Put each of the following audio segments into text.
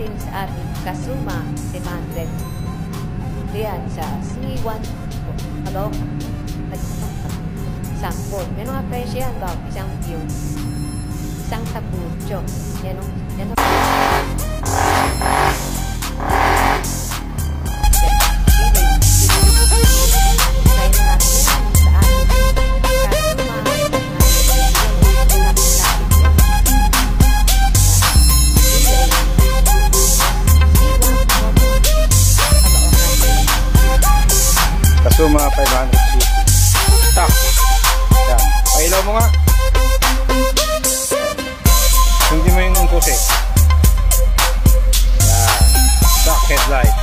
din sa ating Kazuma 700. Diyan sa C1 Caloocan. Sampol. Yan ang presyo yan ba? Isang view. Isang tapucho. Yan ang Kazuma 500cc. Tak. Yan. Pailaw mo nga. Hindi mo yung kusi. Yan. Tak headlight. Yan.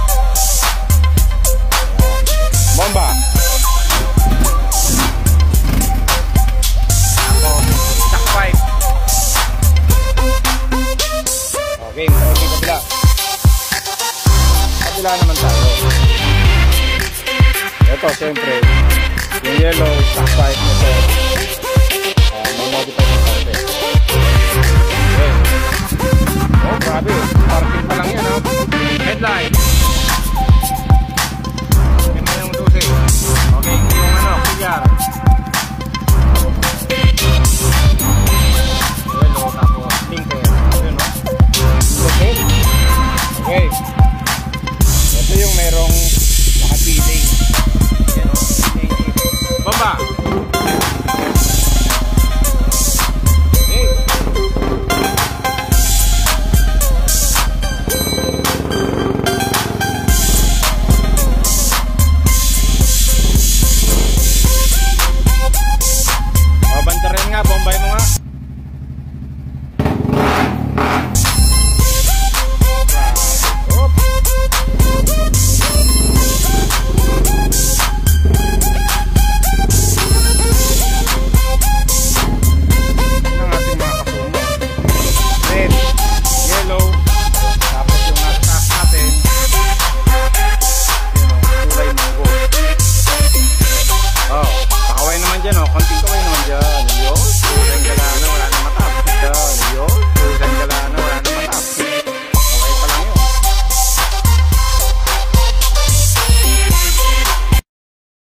Bomba. Ako. Tak pipe. Okay. Kabila. Kabila naman tayo. Ito, siyempre, yung yellow, stock pipe ito. May modify ng konti. Okay. Oh, grabe. Parking pa lang yan, ha? Headlight.